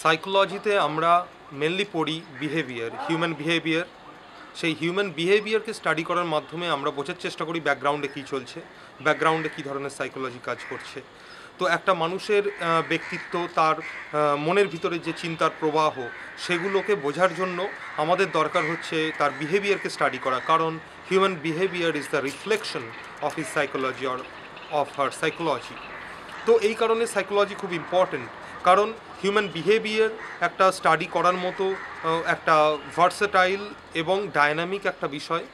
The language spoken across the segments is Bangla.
সাইকোলজিতে আমরা মেনলি পড়ি বিহেভিয়ার, হিউম্যান বিহেভিয়ার। সেই হিউম্যান বিহেভিয়ারকে স্টাডি করার মাধ্যমে আমরা বোঝার চেষ্টা করি ব্যাকগ্রাউন্ডে কী চলছে, ব্যাকগ্রাউন্ডে কী ধরনের সাইকোলজি কাজ করছে। তো একটা মানুষের ব্যক্তিত্ব, তার মনের ভিতরে যে চিন্তার প্রবাহ, সেগুলোকে বোঝার জন্য আমাদের দরকার হচ্ছে তার বিহেভিয়ারকে স্টাডি করা, কারণ human behaviour is the reflection of his psychology or of her psychology. তো এই কারণে সাইকোলজি খুব ইম্পর্টেন্ট, কারণ হিউম্যান বিহেভিয়ার একটা স্টাডি করার মতো একটা ভার্সেটাইল এবং ডায়নামিক একটা বিষয়।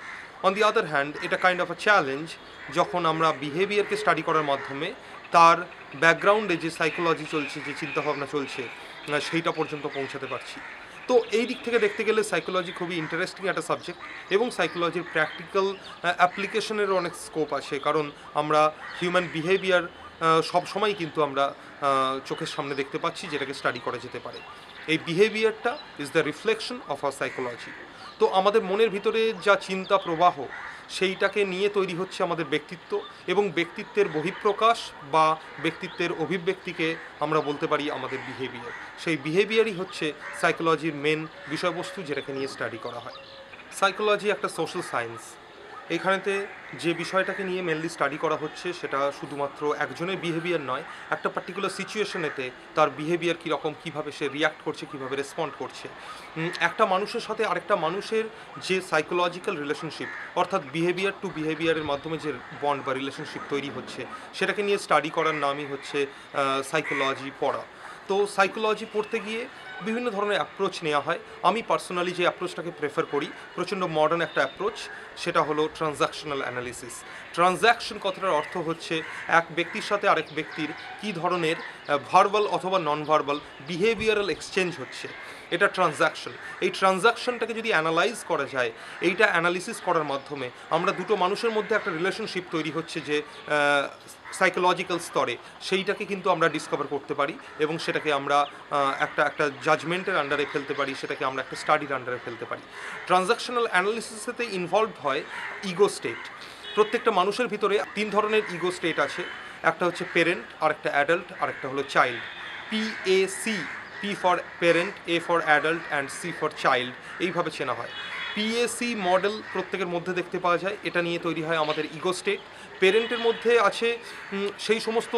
অন দি আদার হ্যান্ড এটা কাইন্ড অফ আ চ্যালেঞ্জ যখন আমরা বিহেভিয়ারকে স্টাডি করার মাধ্যমে তার ব্যাকগ্রাউন্ডে যে সাইকোলজি চলছে, যে চিন্তাভাবনা চলছে, সেইটা পর্যন্ত পৌঁছাতে পারছি। তো এই দিক থেকে দেখতে গেলে সাইকোলজি খুবই ইন্টারেস্টিং একটা সাবজেক্ট, এবং সাইকোলজির প্র্যাকটিক্যাল অ্যাপ্লিকেশনেরও অনেক স্কোপ আছে, কারণ আমরা হিউম্যান বিহেভিয়ার সব সময় কিন্তু আমরা চোখের সামনে দেখতে পাচ্ছি, যেটাকে স্টাডি করা যেতে পারে। এই বিহেভিয়ারটা is the reflection of our psychology. তো আমাদের মনের ভিতরে যা চিন্তা প্রবাহ, সেইটাকে নিয়ে তৈরি হচ্ছে আমাদের ব্যক্তিত্ব, এবং ব্যক্তিত্বের বহিঃপ্রকাশ বা ব্যক্তিত্বের অভিব্যক্তিকে আমরা বলতে পারি আমাদের বিহেভিয়ার। সেই বিহেভিয়ারই হচ্ছে সাইকোলজির মেন বিষয়বস্তু, যেটাকে নিয়ে স্টাডি করা হয়। সাইকোলজি একটা সোশ্যাল সায়েন্স। এইখানেতে যে বিষয়টাকে নিয়ে মেনলি স্টাডি করা হচ্ছে সেটা শুধুমাত্র একজনের বিহেভিয়ার নয়, একটা পার্টিকুলার সিচুয়েশনেতে তার বিহেভিয়ার কীরকম, কীভাবে সে রিয়াক্ট করছে, কীভাবে রেসপন্ড করছে। একটা মানুষের সাথে আরেকটা মানুষের যে সাইকোলজিক্যাল রিলেশনশিপ, অর্থাৎ বিহেভিয়ার টু বিহেভিয়ারের মাধ্যমে যে বন্ড বা রিলেশনশিপ তৈরি হচ্ছে, সেটাকে নিয়ে স্টাডি করার নামই হচ্ছে সাইকোলজি পড়া। তো সাইকোলজি পড়তে গিয়ে বিভিন্ন ধরনের অ্যাপ্রোচ নেওয়া হয়। আমি পার্সোনালি যে অ্যাপ্রোচটাকে প্রেফার করি, প্রচণ্ড মডার্ন একটা অ্যাপ্রোচ, সেটা হলো ট্রানজ্যাকশনাল অ্যানালিসিস। ট্রানজ্যাকশন কথাটার অর্থ হচ্ছে এক ব্যক্তির সাথে আরেক ব্যক্তির কী ধরনের ভার্বাল অথবা নন ভার্বাল বিহেভিয়ারাল এক্সচেঞ্জ হচ্ছে, এটা ট্রানজ্যাকশন। এই ট্রানজ্যাকশনটাকে যদি অ্যানালাইজ করা যায়, এইটা অ্যানালিসিস করার মাধ্যমে আমরা দুটো মানুষের মধ্যে একটা রিলেশনশিপ তৈরি হচ্ছে যে সাইকোলজিক্যাল স্তরে, সেইটাকে কিন্তু আমরা ডিসকভার করতে পারি, এবং সেটাকে আমরা একটা জাজমেন্টের আন্ডারে ফেলতে পারি, সেটাকে আমরা একটা স্টাডির আন্ডারে ফেলতে পারি। ট্রানজ্যাকশনাল অ্যানালিসিসেতে ইনভলভড হয় ইগো স্টেট। প্রত্যেকটা মানুষের ভিতরে তিন ধরনের ইগো স্টেট আছে, একটা হচ্ছে পেরেন্ট, আরেকটা অ্যাডাল্ট, আরেকটা হলো child. PAC, P for parent, A for adult and C for child, এইভাবে চেনা হয়। PAC মডেল প্রত্যেকের মধ্যে দেখতে পাওয়া যায়, এটা নিয়ে তৈরি হয় আমাদের ইগো স্টেট। পেরেন্টের মধ্যে আছে সেই সমস্ত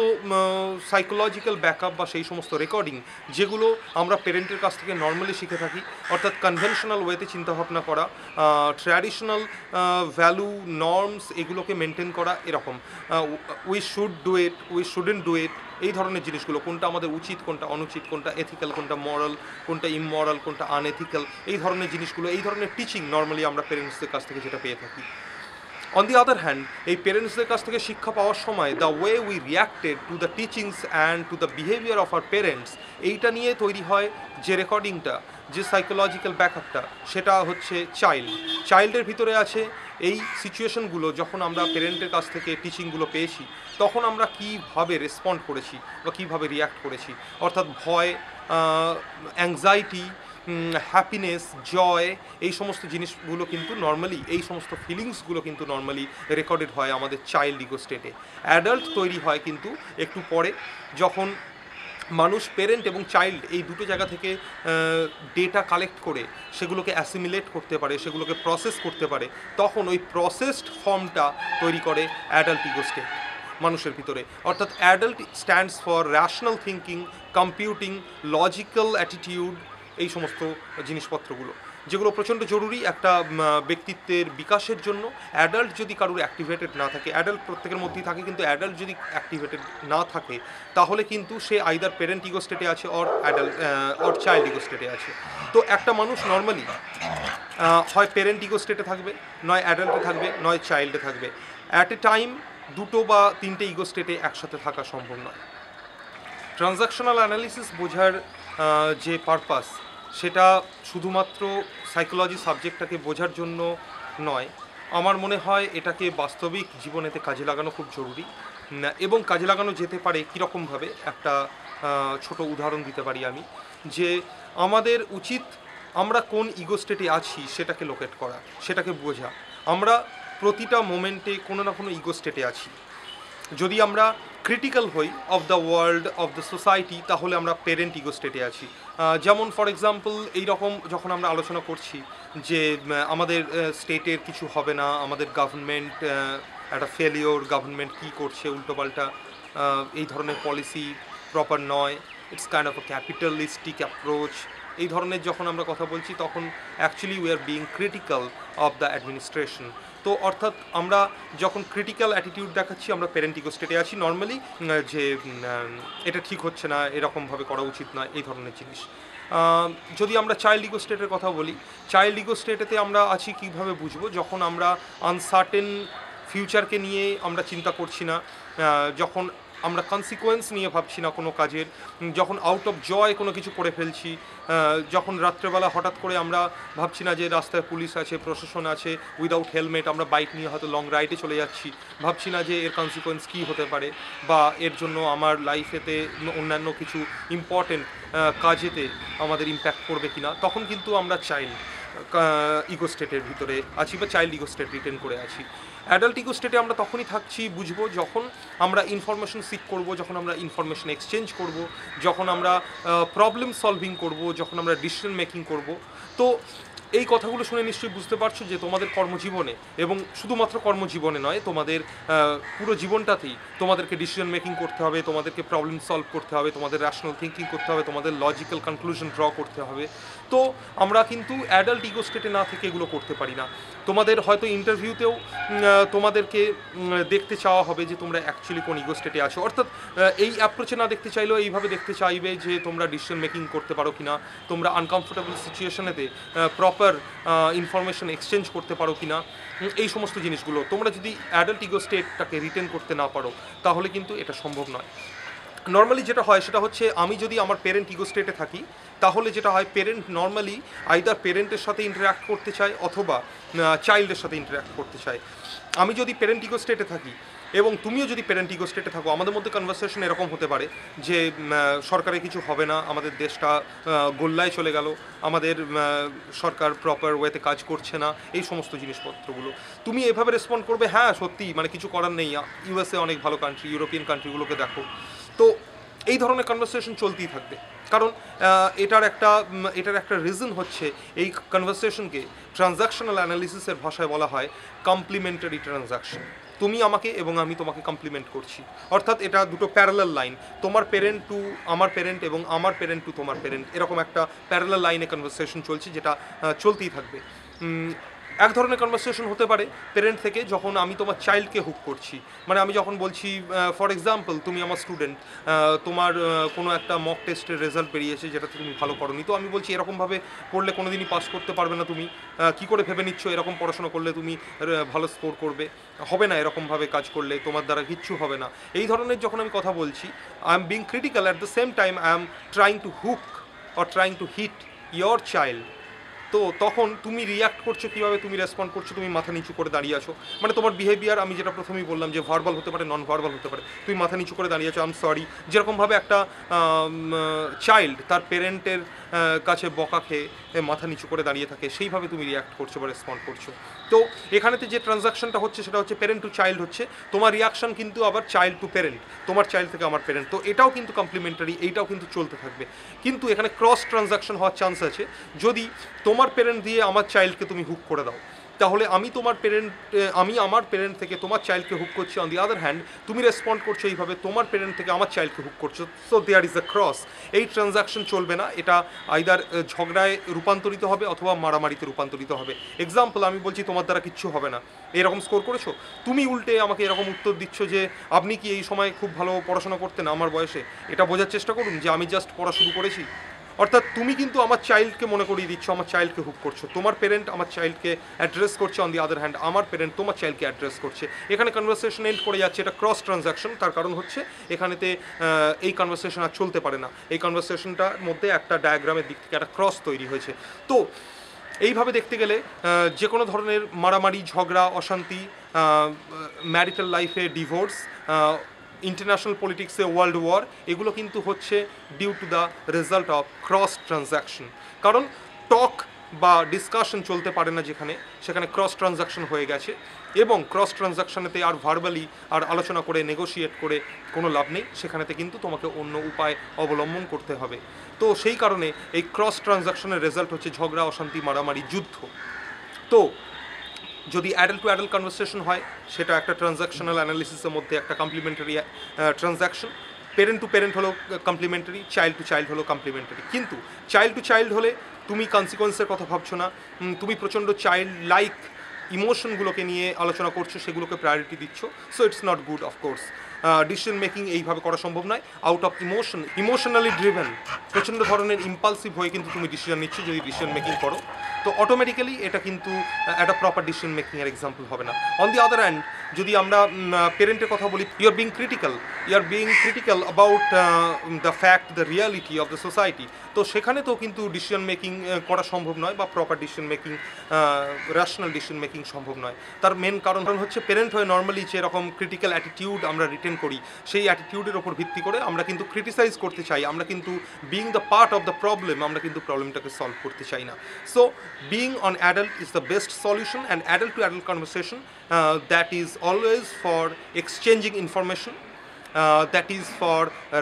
সাইকোলজিক্যাল ব্যাকআপ বা সেই সমস্ত রেকর্ডিং যেগুলো আমরা পেরেন্টের কাছ থেকে নর্মালি শিখে থাকি, অর্থাৎ কনভেনশনাল ওয়েতে চিন্তাভাবনা করা, ট্র্যাডিশনাল ভ্যালু নর্মস এগুলোকে মেনটেন করা, এরকম we should do it, we shouldn't do it, এই ধরনের জিনিসগুলো, কোনটা আমাদের উচিত, কোনটা অনুচিত, কোনটা এথিক্যাল, কোনটা মরাল, কোনটা ইমমরাল, কোনটা আনএথিক্যাল, এই ধরনের জিনিসগুলো, এই ধরনের টিচিং নর্মালি আমরা পেরেন্টসদের কাছ থেকে যেটা পেয়ে থাকি। অন দি আদার হ্যান্ড, এই পেরেন্টসদের কাছ থেকে শিক্ষা পাওয়ার সময় the way we reacted to the teachings and to the behaviour of our parents, এইটা নিয়ে তৈরি হয় যে রেকর্ডিংটা, যে সাইকোলজিক্যাল ব্যাকআপটা, সেটা হচ্ছে চাইল্ড। চাইল্ডের ভিতরে আছে এই সিচুয়েশনগুলো, যখন আমরা পেরেন্টের কাছ থেকে টিচিংগুলো পেয়েছি, তখন আমরা কীভাবে রেসপন্ড করেছি বা কীভাবে রিয়াক্ট করেছি, অর্থাৎ ভয়, অ্যাংজাইটি, হ্যাপিনেস, জয়, এই সমস্ত জিনিসগুলো কিন্তু নর্মালি, এই সমস্ত ফিলিংসগুলো কিন্তু নর্মালি রেকর্ডেড হয় আমাদের চাইল্ড ইগো স্টেটে। অ্যাডাল্ট তৈরি হয় কিন্তু একটু পরে, যখন মানুষ পেরেন্ট এবং চাইল্ড এই দুটো জায়গা থেকে ডেটা কালেক্ট করে সেগুলোকে অ্যাসিমিলেট করতে পারে, সেগুলোকে প্রসেস করতে পারে, তখন ওই প্রসেসড ফর্মটা তৈরি করে অ্যাডাল্ট ইগো স্টেট মানুষের ভিতরে। অর্থাৎ adult stands for rational thinking, computing, logical attitude, এই সমস্ত জিনিসপত্রগুলো যেগুলো প্রচণ্ড জরুরি একটা ব্যক্তিত্বের বিকাশের জন্য। অ্যাডাল্ট যদি কারোর অ্যাক্টিভেটেড না থাকে, অ্যাডাল্ট প্রত্যেকের মধ্যেই থাকে, কিন্তু অ্যাডাল্ট যদি অ্যাক্টিভেটেড না থাকে, তাহলে কিন্তু সে আইদার প্যারেন্ট ইগো স্টেটে আছে or adult or child ego স্টেটে আছে। তো একটা মানুষ নর্মালি হয় প্যারেন্ট ইগো স্টেটে থাকবে, নয় অ্যাডাল্টে থাকবে, নয় চাইল্ডে থাকবে। অ্যাট এ টাইম দুটো বা তিনটে ইগো স্টেটে একসাথে থাকা সম্ভব নয়। ট্রানজ্যাকশনাল অ্যানালিসিস বোঝার যে পারপাস, সেটা শুধুমাত্র সাইকোলজি সাবজেক্টটাকে বোঝার জন্য নয়, আমার মনে হয় এটাকে বাস্তবিক জীবনেতে কাজে লাগানো খুব জরুরি, এবং কাজে লাগানো যেতে পারে কীরকমভাবে। একটা ছোট উদাহরণ দিতে পারি আমি, যে আমাদের উচিত আমরা কোন ইগো স্টেটে আছি সেটাকে লোকেট করা, সেটাকে বোঝা। আমরা প্রতিটা মোমেন্টে কোনো না কোনো ইগো স্টেটে আছি। যদি আমরা ক্রিটিক্যাল হই of the world of the society, তাহলে আমরা পেরেন্ট ইগো স্টেটে আছি। যেমন ফর এক্সাম্পল এইরকম যখন আমরা আলোচনা করছি যে আমাদের স্টেটের কিছু হবে না, আমাদের গভর্নমেন্ট একটা ফেলিওর, গভর্নমেন্ট কী করছে উল্টোপাল্টা, এই ধরনের পলিসি প্রপার নয়, it's kind of a capitalistic approach, এই ধরনের যখন আমরা কথা বলছি তখন actually we are being critical of the administration. তো অর্থাৎ আমরা যখন ক্রিটিক্যাল অ্যাটিটিউড দেখাচ্ছি আমরা প্যারেন্ট ইগো স্টেটে আছি নর্মালি, যে এটা ঠিক হচ্ছে না, এরকমভাবে করা উচিত নয়, এই ধরনের জিনিস। যদি আমরা চাইল্ড ইগো স্টেটের কথা বলি, চাইল্ড ইগো স্টেটেতে আমরা আছি কীভাবে বুঝবো, যখন আমরা আনসার্টেন ফিউচারকে নিয়ে আমরা চিন্তা করছি না, যখন আমরা কনসিকোয়েন্স নিয়ে ভাবছি না কোনো কাজের, যখন আউট অফ জয় কোনো কিছু করে ফেলছি, যখন রাত্রেবেলা হঠাৎ করে আমরা ভাবছি না যে রাস্তায় পুলিশ আছে, প্রশাসন আছে, উইদাউট হেলমেট আমরা বাইক নিয়ে হয়তো লং রাইডে চলে যাচ্ছি, ভাবছি না যে এর কনসিকোয়েন্স কী হতে পারে বা এর জন্য আমার লাইফেতে অন্যান্য কিছু ইম্পর্টেন্ট কাজেতে আমাদের ইম্প্যাক্ট করবে কি না, তখন কিন্তু আমরা চাইল্ড ইগো স্টেটের ভিতরে আছি বা চাইল্ড ইগো স্টেট রিটেন করে আছি। অ্যাডাল্ট ইগো স্টেটে আমরা তখনই থাকছি বুঝবো যখন আমরা ইনফরমেশন সিক করব, যখন আমরা ইনফরমেশন এক্সচেঞ্জ করব, যখন আমরা প্রবলেম সলভিং করব, যখন আমরা ডিসিশন মেকিং করব। তো এই কথাগুলো শুনে নিশ্চয়ই বুঝতে পারছো যে তোমাদের কর্মজীবনে, এবং শুধুমাত্র কর্মজীবনে নয়, তোমাদের পুরো জীবনটাতেই তোমাদেরকে ডিসিশন মেকিং করতে হবে, তোমাদেরকে প্রবলেম সলভ করতে হবে, তোমাদের র্যাশনাল থিঙ্কিং করতে হবে, তোমাদের লজিক্যাল কনক্লুশন ড্র করতে হবে। তো আমরা কিন্তু অ্যাডাল্ট ইগো স্টেটে না থেকে এগুলো করতে পারি না। তোমাদের হয়তো ইন্টারভিউতেও তোমাদেরকে দেখতে চাওয়া হবে যে তোমরা অ্যাকচুয়ালি কোন ইগো স্টেটে আছো, অর্থাৎ এই অ্যাপ্রোচে না দেখতে চাইলেও এইভাবে দেখতে চাইবে যে তোমরা ডিসিশন মেকিং করতে পারো কি না, তোমরা আনকমফোর্টেবল সিচুয়েশনেতে প্রপার ইনফরমেশন এক্সচেঞ্জ করতে পারো কি না, এই সমস্ত জিনিসগুলো তোমরা যদি অ্যাডাল্ট ইগো স্টেটটাকে রিটেন করতে না পারো তাহলে কিন্তু এটা সম্ভব নয়। নর্মালি যেটা হয় সেটা হচ্ছে, আমি যদি আমার পেরেন্ট ইগো স্টেটে থাকি তাহলে যেটা হয়, পেরেন্ট নর্মালি আইদার পেরেন্টের সাথে ইন্টারঅ্যাক্ট করতে চায় অথবা চাইল্ডের সাথে ইন্টারঅ্যাক্ট করতে চায়। আমি যদি পেরেন্ট ইগো স্টেটে থাকি এবং তুমিও যদি পেরেন্ট ইগো স্টেটে থাকো, আমাদের মধ্যে কনভারসেশন এরকম হতে পারে যে সরকারের কিছু হবে না, আমাদের দেশটা গোল্লায় চলে গেল, আমাদের সরকার প্রপার ওয়েতে কাজ করছে না, এই সমস্ত জিনিসপত্রগুলো তুমি এভাবে রেসপন্ড করবে, হ্যাঁ সত্যি মানে কিছু করার নেই, ইউএসএ অনেক ভালো কান্ট্রি, ইউরোপিয়ান কান্ট্রিগুলোকে দেখো। তো এই ধরনের কনভারসেশন চলতেই থাকবে, কারণ এটার একটা রিজন হচ্ছে, এই কনভারসেশনকে ট্রানজ্যাকশনাল অ্যানালিসিসের ভাষায় বলা হয় কমপ্লিমেন্টারি ট্রানজ্যাকশন। তুমি আমাকে এবং আমি তোমাকে কমপ্লিমেন্ট করছি, অর্থাৎ এটা দুটো প্যারালাল লাইন, তোমার পেরেন্ট টু আমার পেরেন্ট এবং আমার পেরেন্ট টু তোমার পেরেন্ট, এরকম একটা প্যারালাল লাইনে কনভারসেশন চলছে, যেটা চলতেই থাকবে। এক ধরনের কনভারসেশন হতে পারে পেরেন্ট থেকে, যখন আমি তোমার চাইল্ডকে হুক করছি, মানে আমি যখন বলছি ফর এক্সাম্পল তুমি আমার স্টুডেন্ট, তোমার কোনো একটা মক টেস্টের রেজাল্ট বেরিয়েছে যেটাতে তুমি ভালো করোনি, তো আমি বলছি এরকমভাবে পড়লে কোনো দিনই পাস করতে পারবে না, তুমি কী করে ভেবে নিচ্ছ এরকম পড়াশোনা করলে তুমি ভালো স্কোর করবে, হবে না, এরকমভাবে কাজ করলে তোমার দ্বারা কিচ্ছু হবে না, এই ধরনের যখন আমি কথা বলছি, I am being critical, at the same time I am trying to hook or trying to hit your child. তো তখন তুমি রিয়াক্ট করছো কীভাবে, তুমি রেসপন্ড করছো, তুমি মাথা নিচু করে দাঁড়িয়ে আছো, মানে তোমার বিহেভিয়ার, আমি যেটা প্রথমেই বললাম যে ভার্বাল হতে পারে, নন ভার্বাল হতে পারে, তুমি মাথা নিচু করে দাঁড়িয়ে আছো, আই এম সরি, যেরকমভাবে একটা চাইল্ড তার পেরেন্টের কাছে বকা খেয়ে মাথা নিচু করে দাঁড়িয়ে থাকে, সেইভাবে তুমি রিয়াক্ট করছো বা রেসপন্ড করছো। তো এখানেতে যে ট্রানজাকশনটা হচ্ছে সেটা হচ্ছে পেরেন্ট টু চাইল্ড হচ্ছে, তোমার রিয়াকশন কিন্তু আবার চাইল্ড টু পেরেন্ট, তোমার চাইল্ড থেকে আমার পেরেন্ট, তো এটাও কিন্তু কমপ্লিমেন্টারি, এইটাও কিন্তু চলতে থাকবে। কিন্তু এখানে ক্রস ট্রানজাকশন হওয়ার চান্স আছে, যদি তোমার পেরেন্ট দিয়ে আমার চাইল্ডকে তুমি হুক করে দাও, তাহলে আমি আমার পেরেন্ট থেকে তোমার চাইল্ডকে হুক করছি, অন দি আদার হ্যান্ড তুমি রেসপন্ড করছো এইভাবে, তোমার পেরেন্ট থেকে আমার চাইল্ডকে হুক করছো, so there is a cross. এই ট্রানজাকশন চলবে না, এটা আইদার ঝগড়ায় রূপান্তরিত হবে অথবা মারামারিতে রূপান্তরিত হবে। এক্সাম্পল, আমি বলছি তোমার দ্বারা কিচ্ছু হবে না, এরকম স্কোর করেছো, তুমি উল্টে আমাকে এরকম উত্তর দিচ্ছ যে আপনি কি এই সময় খুব ভালো পড়াশোনা করতেন আমার বয়সে, এটা বোঝার চেষ্টা করুন যে আমি জাস্ট পড়া শুরু করেছি। অর্থাৎ তুমি কিন্তু আমার চাইল্ডকে মনে করিয়ে দিচ্ছ, আমার চাইল্ডকে হুক করছো, তোমার পেরেন্ট আমার চাইল্ডকে অ্যাড্রেস করছে, অন দি আদার হ্যান্ড আমার পেরেন্ট তোমার চাইল্ডকে অ্যাড্রেস করছে, এখানে কনভারসেশন এন্ড করে যাচ্ছে, এটা ক্রস ট্রানজাকশন। তার কারণ হচ্ছে এখানেতে এই কনভারসেশন আর চলতে পারে না, এই কনভারসেশনটার মধ্যে একটা ডায়াগ্রামের দিক থেকে একটা ক্রস তৈরি হয়েছে। তো এইভাবে দেখতে গেলে যে কোনো ধরনের মারামারি, ঝগড়া, অশান্তি, ম্যারিটাল লাইফে ডিভোর্স, ইন্টারন্যাশনাল পলিটিক্সে ওয়ার্ল্ড ওয়ার, এগুলো কিন্তু হচ্ছে due to the result of cross transaction. কারণ টক বা ডিসকাশন চলতে পারে না, যেখানে সেখানে ক্রস ট্রানজাকশন হয়ে গেছে, এবং ক্রস ট্রানজাকশনেতে আর ভার্বালি আর আলোচনা করে নেগোশিয়েট করে কোনো লাভ নেই, সেখানেতে কিন্তু তোমাকে অন্য উপায় অবলম্বন করতে হবে। তো সেই কারণে এই ক্রস ট্রানজাকশনের রেজাল্ট হচ্ছে ঝগড়া, অশান্তি, মারামারি, যুদ্ধ। তো যদি অ্যাডাল্ট টু অ্যাডাল্ট কনভারসেশন হয়, সেটা একটা ট্রানজাকশনাল অ্যানালিসিসের মধ্যে একটা complementary transaction. Parent to parent হলো কমপ্লিমেন্টারি, চাইল্ড টু চাইল্ড হলো কমপ্লিমেন্টারি। কিন্তু চাইল্ড টু চাইল্ড হলে তুমি কনসিকোয়েন্সের কথা ভাবছো না, তুমি প্রচণ্ড চাইল্ড লাইক ইমোশনগুলোকে নিয়ে আলোচনা করছো, সেগুলোকে প্রায়োরিটি দিচ্ছ। So it's not good of course. Decision making এইভাবে করা সম্ভব নয়। আউট অফ ইমোশনালি ড্রিভেন, প্রচণ্ড ধরনের ইম্পালসিভ হয়ে কিন্তু তুমি ডিসিশন নিচ্ছ যদি ডিসিশন মেকিং করো, তো অটোমেটিক্যালি এটা কিন্তু একটা প্রপার ডিসিশন মেকিংয়ের এক্সাম্পল হবে না। অন দি আদার হ্যান্ড, যদি আমরা পেরেন্টের কথা বলি, you are being critical about the fact, the reality of the society, তো সেখানে তো কিন্তু ডিসিশন মেকিং করা সম্ভব নয়, বা proper decision making, rational decision making সম্ভব নয়। তার মেন কারণ হচ্ছে পেরেন্ট হয়ে নর্মালি যেরকম ক্রিটিক্যাল অ্যাটিটিউড আমরা রিটেন করি, সেই অ্যাটিটিউডের ওপর ভিত্তি করে আমরা কিন্তু ক্রিটিসাইজ করতে চাই, আমরা কিন্তু being the part of the problem, আমরা কিন্তু প্রবলেমটাকে সলভ করতে চাই না। So being on adult is the best solution, and adult two adult conversation that is always for exchanging information, that is for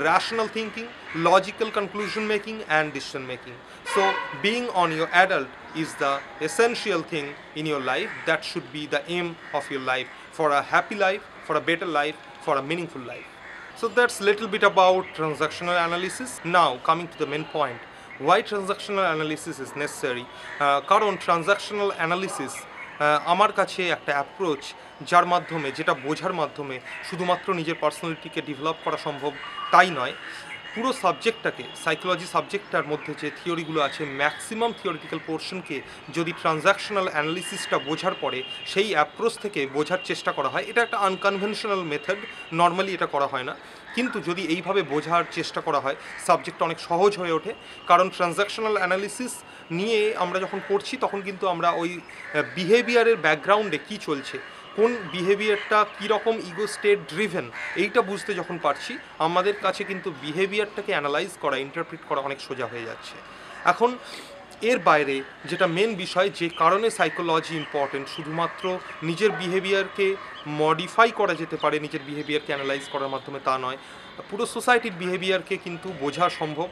rational thinking, logical conclusion making, and decision making. So being on your adult is the essential thing in your life. That should be the aim of your life, for a happy life, for a better life, for a meaningful life. So that's little bit about transactional analysis. Now coming to the main point, why transactional analysis is necessary. কারণ transactional analysis আমার কাছে একটা অ্যাপ্রোচ, যার মাধ্যমে, যেটা বোঝার মাধ্যমে শুধুমাত্র নিজের পার্সোনালিটিকে ডেভেলপ করা সম্ভব তাই নয়, পুরো সাবজেক্টটাকে, সাইকোলজি সাবজেক্টটার মধ্যে যে থিওরিগুলো আছে, ম্যাক্সিমাম থিওরিটিক্যাল পোর্শনকে যদি ট্রানজাকশনাল অ্যানালিসিসটা বোঝার পরে সেই অ্যাপ্রোচ থেকে বোঝার চেষ্টা করা হয়, এটা একটা আনকনভেনশনাল মেথড, নর্মালি এটা করা হয় না, কিন্তু যদি এইভাবে বোঝার চেষ্টা করা হয়, সাবজেক্টটা অনেক সহজ হয়ে ওঠে। কারণ ট্রানজাকশনাল অ্যানালিসিস নিয়ে আমরা যখন পড়ছি, তখন কিন্তু আমরা ওই বিহেভিয়ারের ব্যাকগ্রাউন্ডে কী চলছে, কোন বিহেভিয়ারটা কীরকম ইগো স্টেট ড্রিভেন, এইটা বুঝতে যখন পারছি, আমাদের কাছে কিন্তু বিহেভিয়ারটাকে অ্যানালাইজ করা, ইন্টারপ্রিট করা অনেক সোজা হয়ে যাচ্ছে। এখন এর বাইরে যেটা মেন বিষয়, যে কারণে সাইকোলজি ইম্পর্টেন্ট, শুধুমাত্র নিজের বিহেভিয়ারকে মডিফাই করা যেতে পারে নিজের বিহেভিয়ারকে অ্যানালাইজ করার মাধ্যমে, তা নয়, পুরো সোসাইটির বিহেভিয়ারকে কিন্তু বোঝা সম্ভব।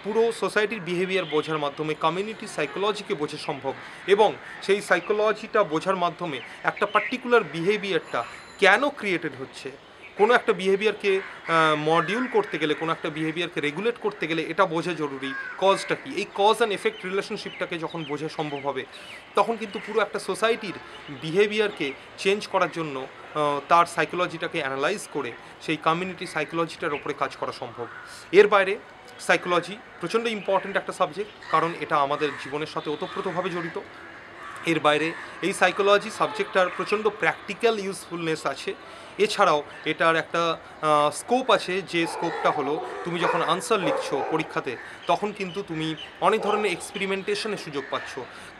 পুরো সোসাইটির বিহেভিয়ার বোঝার মাধ্যমে কমিউনিটি সাইকোলজিকে বোঝা সম্ভব, এবং সেই সাইকোলজিটা বোঝার মাধ্যমে একটা পার্টিকুলার বিহেভিয়ারটা কেন ক্রিয়েটেড হচ্ছে, কোনো একটা বিহেভিয়ারকে মডিউল করতে গেলে, কোনো একটা বিহেভিয়ারকে রেগুলেট করতে গেলে এটা বোঝা জরুরি, কজটা কী। এই কজ অ্যান্ড এফেক্ট রিলেশনশিপটাকে যখন বোঝা সম্ভব হবে, তখন কিন্তু পুরো একটা সোসাইটির বিহেভিয়ারকে চেঞ্জ করার জন্য তার সাইকোলজিটাকে অ্যানালাইজ করে সেই কমিউনিটি সাইকোলজিটার ওপরে কাজ করা সম্ভব। এর বাইরে সাইকোলজি প্রচণ্ড ইম্পর্ট্যান্ট একটা সাবজেক্ট, কারণ এটা আমাদের জীবনের সাথে ওতপ্রোতভাবে জড়িত। এর বাইরে এই সাইকোলজি সাবজেক্টটার প্রচণ্ড প্র্যাকটিক্যাল ইউজফুলনেস আছে। এছাড়াও এটার একটা স্কোপ আছে, যে স্কোপটা হলো, তুমি যখন আনসার লিখছো পরীক্ষাতে, তখন কিন্তু তুমি অনেক ধরনের এক্সপেরিমেন্টেশনের সুযোগ পাচ্ছ।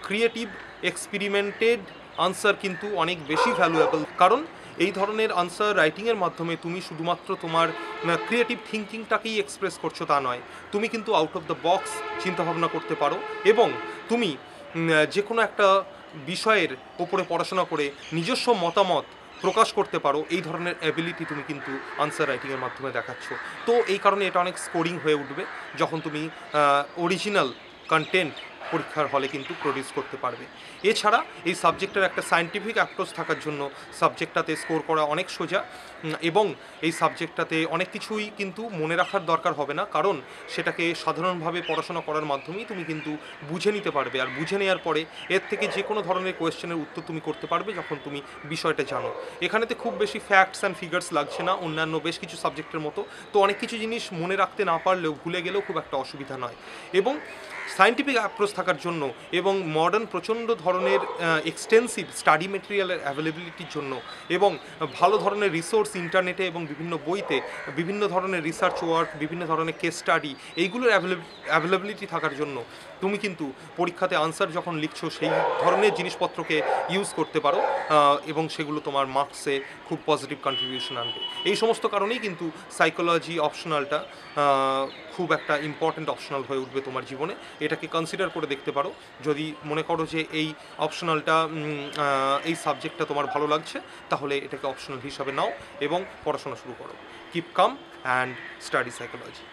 ক্রিয়েটিভ এক্সপেরিমেন্টেড আনসার কিন্তু অনেক বেশি ভ্যালুয়েবল, কারণ এই ধরনের আনসার রাইটিংয়ের মাধ্যমে তুমি শুধুমাত্র তোমার ক্রিয়েটিভ থিঙ্কিংটাকেই এক্সপ্রেস করছো তা নয়, তুমি কিন্তু আউট অফ দ্য বক্স চিন্তাভাবনা করতে পারো, এবং তুমি যে কোনো একটা বিষয়ের ওপরে পড়াশোনা করে নিজস্ব মতামত প্রকাশ করতে পারো। এই ধরনের অ্যাবিলিটি তুমি কিন্তু আনসার রাইটিংয়ের মাধ্যমে দেখাচ্ছ। তো এই কারণে এটা অনেক স্কোরিং হয়ে উঠবে যখন তুমি অরিজিনাল কন্টেন্ট পরীক্ষার হলে কিন্তু প্রডিউস করতে পারবে। এছাড়া এই সাবজেক্টের একটা সায়েন্টিফিক অ্যাপ্রোচ থাকার জন্য সাবজেক্টটাতে স্কোর করা অনেক সোজা, এবং এই সাবজেক্টটাতে অনেক কিছুই কিন্তু মনে রাখার দরকার হবে না, কারণ সেটাকে সাধারণভাবে পড়াশোনা করার মাধ্যমেই তুমি কিন্তু বুঝে নিতে পারবে, আর বুঝে নেওয়ার পরে এর থেকে যে কোনো ধরনের কোয়েশ্চেনের উত্তর তুমি করতে পারবে যখন তুমি বিষয়টা জানো। এখানেতে খুব বেশি ফ্যাক্টস অ্যান্ড ফিগার্স লাগছে না অন্যান্য বেশ কিছু সাবজেক্টের মতো, তো অনেক কিছু জিনিস মনে রাখতে না পারলেও, ভুলে গেলেও খুব একটা অসুবিধা নয়। এবং সায়েন্টিফিক অ্যাপ্রোচ থাকার জন্য এবং মডার্ন প্রচণ্ড ধরনের এক্সটেন্সিভ স্টাডি মেটেরিয়ালের অ্যাভেলেবিলিটির জন্য, এবং ভালো ধরনের রিসোর্স ইন্টারনেটে এবং বিভিন্ন বইতে, বিভিন্ন ধরনের রিসার্চ ওয়ার্ক, বিভিন্ন ধরনের কেস স্টাডি, এইগুলোর অ্যাভেলেবিলিটি থাকার জন্য তুমি কিন্তু পরীক্ষাতে আনসার যখন লিখছো সেই ধরনের জিনিসপত্রকে ইউজ করতে পারো, এবং সেগুলো তোমার মার্কসে খুব পজিটিভ কন্ট্রিবিউশন আনবে। এই সমস্ত কারণেই কিন্তু সাইকোলজি অপশনালটা খুব একটা ইম্পর্ট্যান্ট অপশনাল হয়ে উঠবে তোমার জীবনে। এটাকে কনসিডার করে দেখতে পারো। যদি মনে করো যে এই অপশনালটা এই সাবজেক্টটা তোমার ভালো লাগছে, তাহলে এটাকে অপশনাল হিসাবে নাও এবং পড়াশোনা শুরু করো। Keep calm and study psychology.